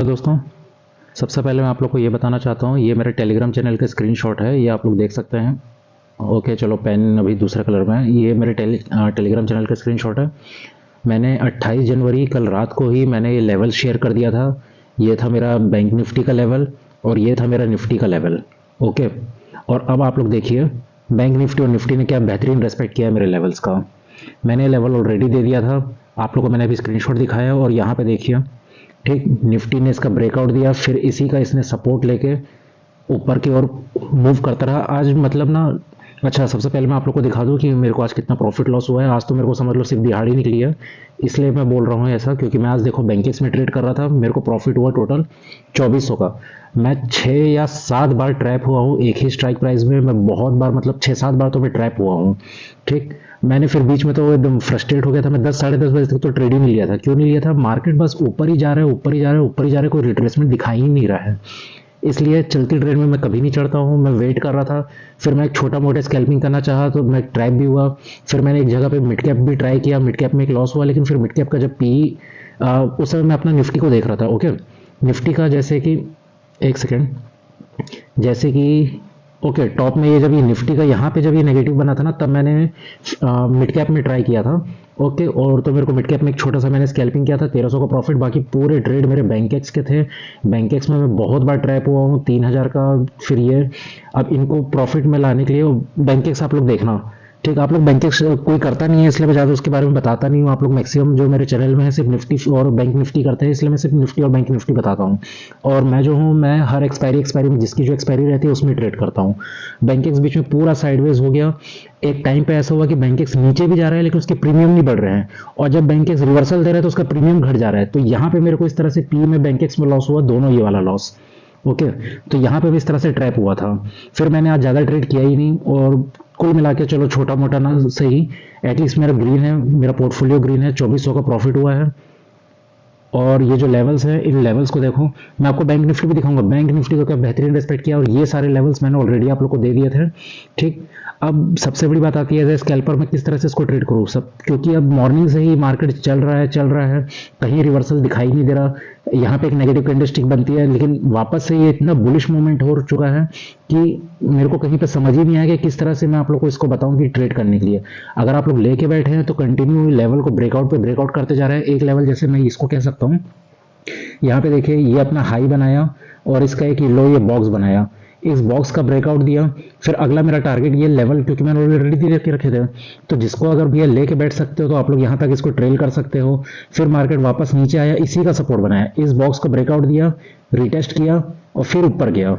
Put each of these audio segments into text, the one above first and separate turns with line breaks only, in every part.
दोस्तों, सबसे पहले मैं आप लोग को ये बताना चाहता हूँ, ये मेरे टेलीग्राम चैनल का स्क्रीनशॉट है। ये आप लोग देख सकते हैं। ओके, चलो पेन अभी दूसरे कलर में है। ये मेरे टेलीग्राम चैनल का स्क्रीनशॉट है। मैंने 28 जनवरी कल रात को ही मैंने ये लेवल शेयर कर दिया था। ये था मेरा बैंक निफ्टी का लेवल और ये था मेरा निफ्टी का लेवल। ओके, और अब आप लोग देखिए बैंक निफ्टी और निफ्टी ने क्या बेहतरीन रेस्पेक्ट किया है मेरे लेवल्स का। मैंने लेवल ऑलरेडी दे दिया था, आप लोगों को मैंने अभी स्क्रीनशॉट दिखाया और यहाँ पे देखिए, ठीक, निफ्टी ने इसका ब्रेकआउट दिया, फिर इसी का इसने सपोर्ट लेके ऊपर की ओर मूव करता रहा। आज मतलब ना, अच्छा सबसे पहले मैं आप लोग को दिखा दूं कि मेरे को आज कितना प्रॉफिट लॉस हुआ है। आज तो मेरे को समझ लो सिर्फ दिहाड़ी निकली है, इसलिए मैं बोल रहा हूँ ऐसा, क्योंकि मैं आज देखो बैंकेक्स में ट्रेड कर रहा था। मेरे को प्रॉफिट हुआ टोटल 2400 का। मैं 6 या 7 बार ट्रैप हुआ हूँ एक ही स्ट्राइक प्राइस में। मैं बहुत बार, मतलब 6-7 बार तो मैं ट्रैप हुआ हूँ। ठीक, मैंने फिर बीच में तो एकदम फ्रस्ट्रेट हो गया था। मैं 10 साढ़े 10 बजे तक तो ट्रेड ही नहीं लिया था। क्यों नहीं लिया था? मार्केट बस ऊपर ही जा रहा है, ऊपर ही जा रहा है, ऊपर ही जा रहा है, कोई रिट्रेसमेंट दिखाई ही नहीं रहा है। इसलिए चलती ट्रेड में मैं कभी नहीं चढ़ता हूँ। मैं वेट कर रहा था, फिर मैं एक छोटा मोटा स्कैल्पिंग करना चाहा तो मैं ट्रैप भी हुआ। फिर मैंने एक जगह पे मिड कैप भी ट्राई किया, मिड कैप में एक लॉस हुआ। लेकिन फिर मिड कैप का जब पी उस समय मैं अपना निफ्टी को देख रहा था। ओके, निफ्टी का जैसे कि, एक सेकेंड, जैसे कि ओके टॉप में ये जब ये निफ्टी का यहाँ पे जब ये नेगेटिव बना था ना, तब मैंने मिड कैप में ट्राई किया था। ओके, और तो मेरे को मिड कैप में एक छोटा सा मैंने स्कैल्पिंग किया था, 1300 का प्रॉफिट। बाकी पूरे ट्रेड मेरे बैंकेक्स के थे। बैंकेक्स में मैं बहुत बार ट्रैप हुआ हूँ 3000 का। फिर ये अब इनको प्रॉफिट में लाने के लिए बैंकेक्स आप लोग देखना, ठीक, आप लोग बैंकेक्स कोई करता नहीं है इसलिए मैं ज़्यादा उसके बारे में बताता नहीं हूँ। आप लोग मैक्सिमम जो मेरे चैनल में है सिर्फ निफ्टी और बैंक निफ्टी करते हैं, इसलिए मैं सिर्फ निफ्टी और बैंक निफ्टी बताता हूँ। और मैं जो हूँ, मैं हर एक्सपायरी में जिसकी जो एक्सपायरी रहती है उसमें ट्रेड करता हूँ। बैंकेक्स बीच में पूरा साइडवेज हो गया। एक टाइम पे ऐसा हुआ कि बैंकेक्स नीचे भी जा रहा है लेकिन उसके प्रीमियम नहीं बढ़ रहे हैं, और जब बैंकेक्स रिवर्सल दे रहा है तो उसका प्रीमियम घट जा रहा है। तो यहाँ पे मेरे को इस तरह से पी में बैंकेक्स में लॉस हुआ, दोनों ये वाला लॉस। ओके, तो यहाँ पे भी इस तरह से ट्रैप हुआ था। फिर मैंने आज ज़्यादा ट्रेड किया ही नहीं, और कुल मिला के चलो छोटा मोटा ना सही, एटलीस्ट मेरा ग्रीन है, मेरा पोर्टफोलियो ग्रीन है, 2400 का प्रॉफिट हुआ है। और ये जो लेवल्स हैं, इन लेवल्स को देखो, मैं आपको बैंक निफ्टी भी दिखाऊंगा। बैंक निफ्टी को क्या बेहतरीन रिस्पेक्ट किया, और ये सारे लेवल्स मैंने ऑलरेडी आप लोग को दे दिए थे। ठीक, अब सबसे बड़ी बात आती है एज स्कैल्पर में किस तरह से इसको ट्रेड करूँ सब, क्योंकि अब मॉर्निंग से ही मार्केट चल रहा है, कहीं रिवर्सल दिखाई नहीं दे रहा। यहाँ पे एक नेगेटिव कैंडलस्टिक बनती है, लेकिन वापस से ये इतना बुलिश मूवमेंट हो चुका है कि मेरे को कहीं पे समझ ही नहीं आया कि किस तरह से मैं आप लोग को इसको बताऊं कि ट्रेड करने के लिए। अगर आप लोग लेके बैठे हैं तो कंटिन्यू लेवल को ब्रेकआउट पे ब्रेकआउट करते जा रहे हैं। एक लेवल जैसे मैं इसको कह सकता हूँ, यहाँ पे देखिए ये अपना हाई बनाया और इसका एक लो ये बॉक्स बनाया, इस बॉक्स का ब्रेकआउट दिया। फिर अगला मेरा टारगेट ये लेवल, क्योंकि मैंने ऑलरेडी दे के रखे थे, तो जिसको अगर भैया लेके बैठ सकते हो तो आप लोग यहाँ तक इसको ट्रेल कर सकते हो। फिर मार्केट वापस नीचे आया, इसी का सपोर्ट बनाया, इस बॉक्स का ब्रेकआउट दिया, रिटेस्ट किया और फिर ऊपर गया।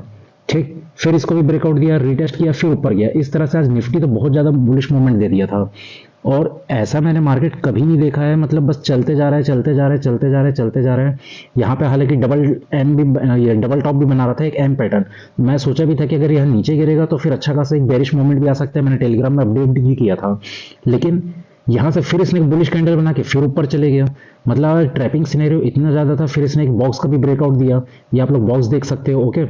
ठीक, फिर इसको भी ब्रेकआउट दिया, रिटेस्ट किया, फिर ऊपर गया। इस तरह से आज निफ्टी तो बहुत ज्यादा बुलिश मूवमेंट दे दिया था, और ऐसा मैंने मार्केट कभी नहीं देखा है। मतलब बस चलते जा रहा है, चलते जा रहा है, चलते जा रहे हैं, चलते जा रहे हैं। यहाँ पे हालांकि डबल एम भी, ये डबल टॉप भी बना रहा था, एक एम पैटर्न। मैं सोचा भी था कि अगर यह नीचे गिरेगा तो फिर अच्छा खासा एक बेरिश मूवमेंट भी आ सकता है। मैंने टेलीग्राम में अपडेट भी किया था, लेकिन यहाँ से फिर इसने एक बुलिश कैंडल बना के फिर ऊपर चले गया। मतलब ट्रैपिंग सिनेरियो इतना ज्यादा था। फिर इसने एक बॉक्स का भी ब्रेकआउट दिया, ये आप लोग बॉक्स देख सकते हो। ओके,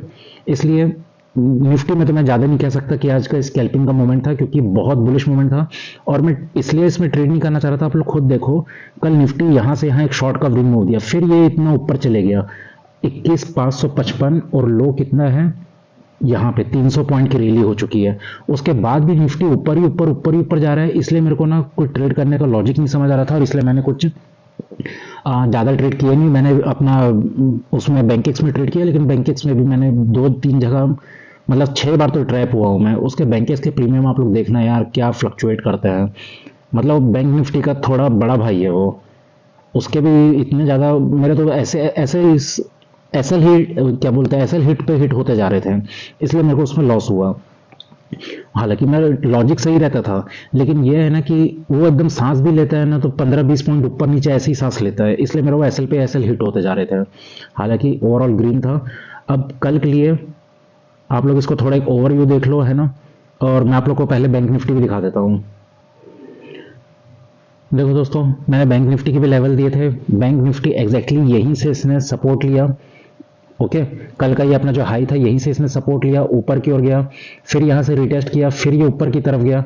इसलिए निफ्टी में तो मैं ज़्यादा नहीं कह सकता कि आज का स्कैल्पिंग का मोमेंट था, क्योंकि बहुत बुलिश मोमेंट था और मैं इसलिए इसमें ट्रेड नहीं करना चाह रहा था। आप लोग खुद देखो, कल निफ्टी यहाँ से यहाँ एक शॉर्ट कवरिंग में हो दिया, फिर ये इतना ऊपर चले गया 21,555, और लो कितना है यहाँ पे 300 पॉइंट की रैली हो चुकी है। उसके बाद भी निफ्टी ऊपर ही ऊपर ऊपर ही ऊपर जा रहा है। इसलिए मेरे को ना कोई ट्रेड करने का लॉजिक नहीं समझ आ रहा था, और इसलिए मैंने कुछ ज़्यादा ट्रेड किया नहीं। मैंने अपना उसमें बैंकेक्स में ट्रेड किया, लेकिन बैंकेक्स में भी मैंने 2-3 जगह, मतलब 6 बार तो ट्रैप हुआ हूँ मैं। उसके बैंकेक्स के प्रीमियम आप लोग देखना यार क्या फ्लक्चुएट करते हैं। मतलब बैंक निफ्टी का थोड़ा बड़ा भाई है वो, उसके भी इतने ज़्यादा मेरे तो ऐसे ऐसे एसएल हिट, क्या बोलते हैं, एसएल हिट पे हिट होते जा रहे थे, इसलिए मेरे को उसमें लॉस हुआ। हालांकि मेरा लॉजिक सही रहता था, लेकिन ये है ना कि वो एकदम सांस भी लेता है ना तो 15-20 पॉइंट ऊपर नीचे ऐसे ही सांस लेता है, इसलिए मेरा वो एसएल पे एसएल हिट होते जा रहे थे। हालांकि ओवरऑल ग्रीन था। अब कल के लिए आप लोग इसको थोड़ा एक ओवरव्यू देख लो, है ना, और मैं आप लोग को पहले बैंक निफ्टी भी दिखा देता हूँ। देखो दोस्तों, मैंने बैंक निफ्टी के भी लेवल दिए थे। बैंक निफ्टी एग्जैक्टली यहीं से इसने सपोर्ट लिया। ओके, कल का ये अपना जो हाई था यहीं से इसने सपोर्ट लिया, ऊपर की ओर गया, फिर यहाँ से रिटेस्ट किया, फिर ये ऊपर की तरफ गया।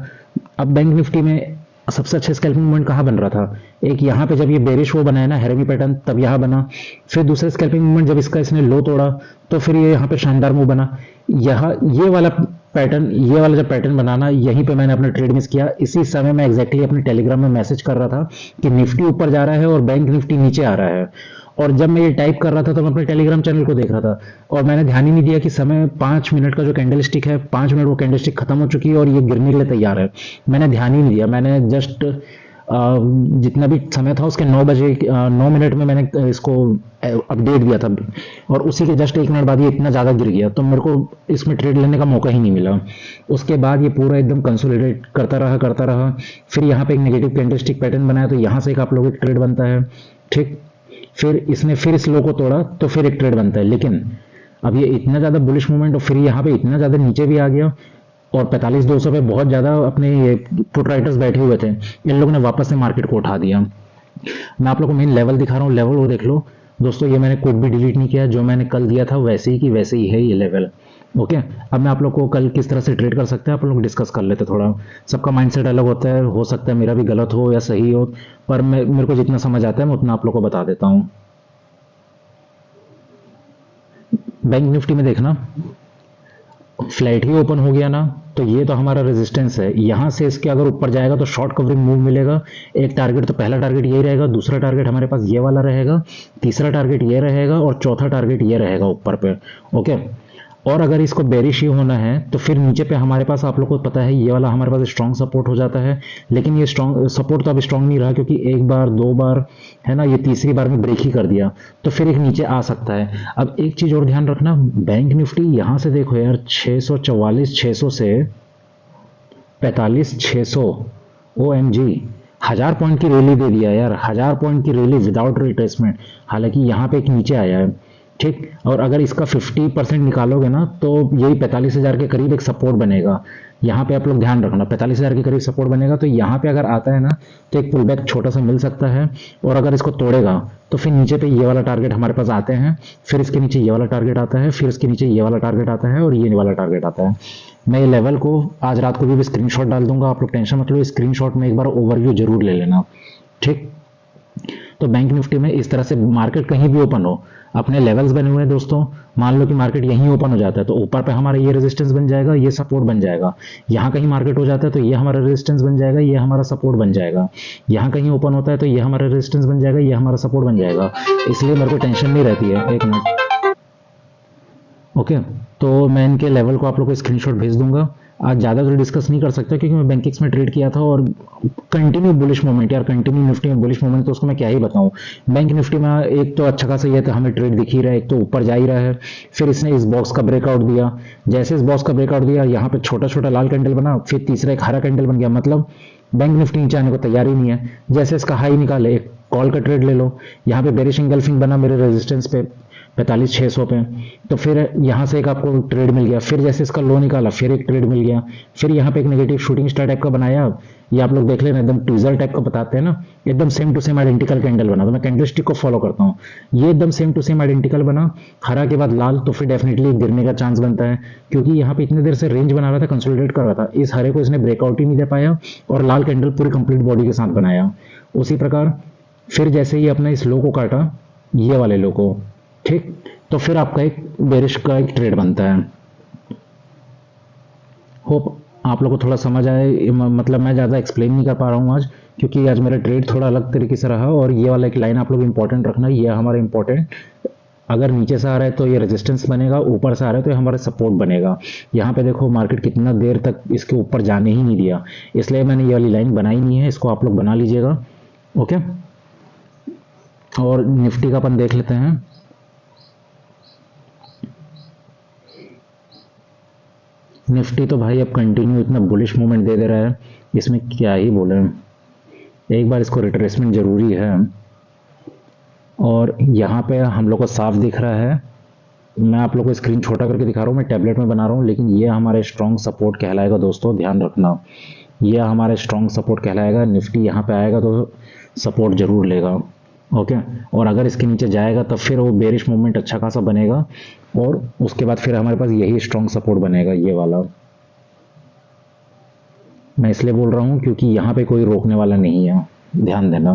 अब बैंक निफ्टी में सबसे अच्छा स्कैल्पिंग मूवमेंट कहाँ बन रहा था, एक यहाँ पे जब ये बेरिश वो बनाया ना हैरमी पैटर्न, तब यहाँ बना। फिर दूसरे स्कैल्पिंग मूवमेंट जब इसका इसने लो तोड़ा तो फिर ये यहाँ पे शानदार मूव बना। यहाँ ये वाला पैटर्न, ये वाला जब पैटर्न बनाना, यहीं पे मैंने अपना ट्रेड मिस किया। इसी समय मैं एग्जैक्टली अपने टेलीग्राम में मैसेज कर रहा था कि निफ्टी ऊपर जा रहा है और बैंक निफ्टी नीचे आ रहा है। और जब मैं ये टाइप कर रहा था तो मैं अपने टेलीग्राम चैनल को देख रहा था और मैंने ध्यान ही नहीं दिया कि समय 5 मिनट का जो कैंडल स्टिक है, 5 मिनट वो कैंडल स्टिक खत्म हो चुकी है और ये गिरने के लिए तैयार है। मैंने ध्यान ही नहीं दिया, मैंने जस्ट जितना भी समय था उसके 9 बजे 9 मिनट में मैंने इसको अपडेट दिया था और उसी के जस्ट 1 मिनट बाद ये इतना ज़्यादा गिर गया तो मेरे को इसमें ट्रेड लेने का मौका ही नहीं मिला। उसके बाद ये पूरा एकदम कंसोलिडेट करता रहा। फिर यहाँ पे एक नेगेटिव कैंडलस्टिक पैटर्न बनाया तो यहाँ से एक आप लोग एक ट्रेड बनता है, ठीक। फिर इसने फिर इस लो को तोड़ा तो फिर एक ट्रेड बनता है। लेकिन अब ये इतना ज़्यादा बुलिश मूवमेंट और फिर यहाँ पे इतना ज़्यादा नीचे भी आ गया और 45,200 पे बहुत ज़्यादा अपने ये पुट राइटर्स बैठे हुए थे, इन लोगों ने वापस से मार्केट को उठा दिया। मैं आप लोग को मेन लेवल दिखा रहा हूँ, लेवल वो देख लो दोस्तों। ये मैंने कोड भी डिलीट नहीं किया, जो मैंने कल दिया था वैसे ही की वैसे ही है ये लेवल। ओके, अब मैं आप लोग को कल किस तरह से ट्रेड कर सकते हैं आप लोग डिस्कस कर लेते। थोड़ा सबका माइंडसेट अलग होता है, हो सकता है मेरा भी गलत हो या सही हो, पर मेरे को जितना समझ आता है मैं उतना आप लोग को बता देता हूँ। बैंक निफ्टी में देखना, फ्लैट ही ओपन हो गया ना, तो ये तो हमारा रेजिस्टेंस है। यहां से इसके अगर ऊपर जाएगा तो शॉर्ट कवरिंग मूव मिलेगा। एक टारगेट तो पहला टारगेट यही रहेगा, दूसरा टारगेट हमारे पास ये वाला रहेगा, तीसरा टारगेट ये रहेगा और चौथा टारगेट ये रहेगा ऊपर पे। ओके, और अगर इसको बेरिश ही होना है तो फिर नीचे पे हमारे पास आप लोग को पता है ये वाला हमारे पास स्ट्रॉन्ग सपोर्ट हो जाता है। लेकिन ये स्ट्रॉन्ग सपोर्ट तो अब स्ट्रॉन्ग नहीं रहा क्योंकि एक बार दो बार है ना, ये तीसरी बार में ब्रेक ही कर दिया तो फिर एक नीचे आ सकता है। अब एक चीज और ध्यान रखना, बैंक निफ्टी यहां से देखो यार 644 600 से 45,600 OMG 1000 पॉइंट की रैली दे दिया यार, 1000 पॉइंट की रैली विदाउट रिट्रेसमेंट। हालांकि यहाँ पे एक नीचे आया है, ठीक। और अगर इसका 50% निकालोगे ना तो यही 45,000 के करीब एक सपोर्ट बनेगा। यहाँ पे आप लोग ध्यान रखना 45,000 के करीब सपोर्ट बनेगा, तो यहाँ पे अगर आता है ना तो एक पुल बैक छोटा सा मिल सकता है। और अगर इसको तोड़ेगा तो फिर नीचे पे ये वाला टारगेट हमारे पास आते हैं, फिर इसके नीचे ये वाला टारगेट आता है, फिर इसके नीचे ये वाला टारगेट आता है और ये वाला टारगेट आता है। मैं ये लेवल को आज रात को भी स्क्रीनशॉट डाल दूंगा, आप लोग टेंशन मत लो, स्क्रीनशॉट में एक बार ओवरव्यू जरूर ले लेना, ठीक। तो बैंक निफ्टी में इस तरह से मार्केट कहीं भी ओपन हो, अपने लेवल्स बने हुए हैं दोस्तों। मान लो कि मार्केट यहीं ओपन हो जाता है तो ऊपर पे हमारा ये रेजिस्टेंस बन जाएगा, ये सपोर्ट बन जाएगा। यहाँ कहीं मार्केट हो जाता है तो ये हमारा रेजिस्टेंस बन जाएगा, ये हमारा सपोर्ट बन जाएगा। यहाँ कहीं ओपन होता है तो ये हमारा रेजिस्टेंस बन जाएगा, ये हमारा सपोर्ट बन जाएगा। इसलिए मेरे को टेंशन नहीं रहती है। एक मिनट, ओके। तो मैं इनके लेवल को आप लोग को स्क्रीनशॉट भेज दूंगा। आज ज़्यादा तो डिस्कस नहीं कर सकता क्योंकि मैं बैंकिंग्स में ट्रेड किया था और कंटिन्यू बुलिश मूवमेंट यार, कंटिन्यू निफ्टी में बुलिश मूवमेंट, तो उसको मैं क्या ही बताऊं। बैंक निफ्टी में एक तो अच्छा खासा ये था, हमें ट्रेड दिख ही रहा है, एक तो ऊपर जा ही रहा है। फिर इसने इस बॉक्स का ब्रेकआउट दिया, जैसे इस बॉक्स का ब्रेकआउट दिया यहाँ पे छोटा छोटा लाल कैंडल बना, फिर तीसरा एक हरा कैंडल बन गया। मतलब बैंक निफ्टी नीचे आने को तैयार ही नहीं है। जैसे इसका हाई निकाले, एक कॉल का ट्रेड ले लो, यहाँ पे बेरिश एंगल्फिंग बना मेरे रेजिस्टेंस पे 45,600 पे, तो फिर यहाँ से एक आपको ट्रेड मिल गया। फिर जैसे इसका लो निकाला फिर एक ट्रेड मिल गया। फिर यहाँ पे एक नेगेटिव शूटिंग स्टार टाइप का बनाया, ये आप लोग देख लेना, एकदम ट्विजर टाइप का बताते हैं ना, एकदम same to same identical candle बना। तो मैं कैंडल स्टिक को फॉलो करता हूँ, ये एकदम सेम टू सेम आइडेंटिकल बना। हरा के बाद लाल, तो फिर डेफिनेटली गिरने का चांस बनता है क्योंकि यहाँ पे इतनी देर से रेंज बना रहा था, कंसोलिडेट कर रहा था। इस हरे को इसने ब्रेकआउट ही नहीं दे पाया और लाल कैंडल पूरी कंप्लीट बॉडी के साथ बनाया। उसी प्रकार फिर जैसे ही अपने इस लो को काटा, ये वाले लो को, ठीक, तो फिर आपका एक बेरिश का एक ट्रेड बनता है। होप आप लोग को थोड़ा समझ आए। मतलब मैं ज़्यादा एक्सप्लेन नहीं कर पा रहा हूँ आज क्योंकि आज मेरा ट्रेड थोड़ा अलग तरीके से रहा। और ये वाला एक लाइन आप लोग इंपॉर्टेंट रखना, ये हमारा इंपॉर्टेंट, अगर नीचे से आ रहा है तो ये रेजिस्टेंस बनेगा, ऊपर से आ रहा है तो ये हमारा सपोर्ट बनेगा। यहाँ पे देखो मार्केट कितना देर तक इसके ऊपर जाने ही नहीं दिया, इसलिए मैंने ये वाली लाइन बनाई नहीं है, इसको आप लोग बना लीजिएगा। ओके, और निफ्टी का अपन देख लेते हैं। निफ्टी तो भाई अब कंटिन्यू इतना बुलिश मूवमेंट दे रहा है, इसमें क्या ही बोले। एक बार इसको रिट्रेसमेंट जरूरी है और यहाँ पे हम लोग को साफ दिख रहा है। मैं आप लोग को स्क्रीन छोटा करके दिखा रहा हूँ, मैं टैबलेट में बना रहा हूँ, लेकिन ये हमारे स्ट्रॉन्ग सपोर्ट कहलाएगा दोस्तों, ध्यान रखना, ये हमारे स्ट्रॉन्ग सपोर्ट कहलाएगा। निफ्टी यहाँ पे आएगा तो सपोर्ट जरूर लेगा। ओके, और अगर इसके नीचे जाएगा तब फिर वो बेरिश मूवमेंट अच्छा खासा बनेगा और उसके बाद फिर हमारे पास यही स्ट्रॉन्ग सपोर्ट बनेगा, ये वाला। मैं इसलिए बोल रहा हूँ क्योंकि यहाँ पे कोई रोकने वाला नहीं है, ध्यान देना।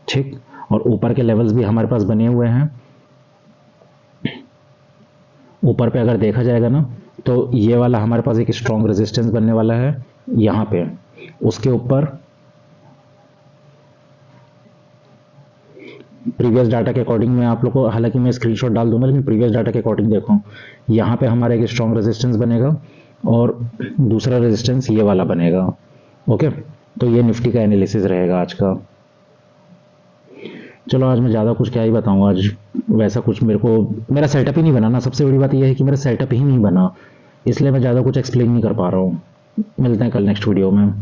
ठीक। और ऊपर के लेवल्स भी हमारे पास बने हुए हैं। ऊपर पे अगर देखा जाएगा ना, तो ये वाला हमारे पास एक स्ट्रॉन्ग रेजिस्टेंस बनने वाला है यहाँ पे। उसके ऊपर प्रीवियस डाटा के अकॉर्डिंग मैं आप लोग को, हालांकि मैं स्क्रीनशॉट डाल दूंगा, लेकिन प्रीवियस डाटा के अकॉर्डिंग देखो, यहाँ पे हमारा एक स्ट्रॉन्ग रेजिस्टेंस बनेगा और दूसरा रेजिस्टेंस ये वाला बनेगा। ओके, तो ये निफ्टी का एनालिसिस रहेगा आज का। चलो आज मैं ज़्यादा कुछ क्या ही बताऊंगा, आज वैसा कुछ मेरा सेटअप ही नहीं बना ना। सबसे बड़ी बात यह है कि मेरा सेटअप ही नहीं बना, इसलिए मैं ज़्यादा कुछ एक्सप्लेन नहीं कर पा रहा हूँ। मिलते हैं कल नेक्स्ट वीडियो में।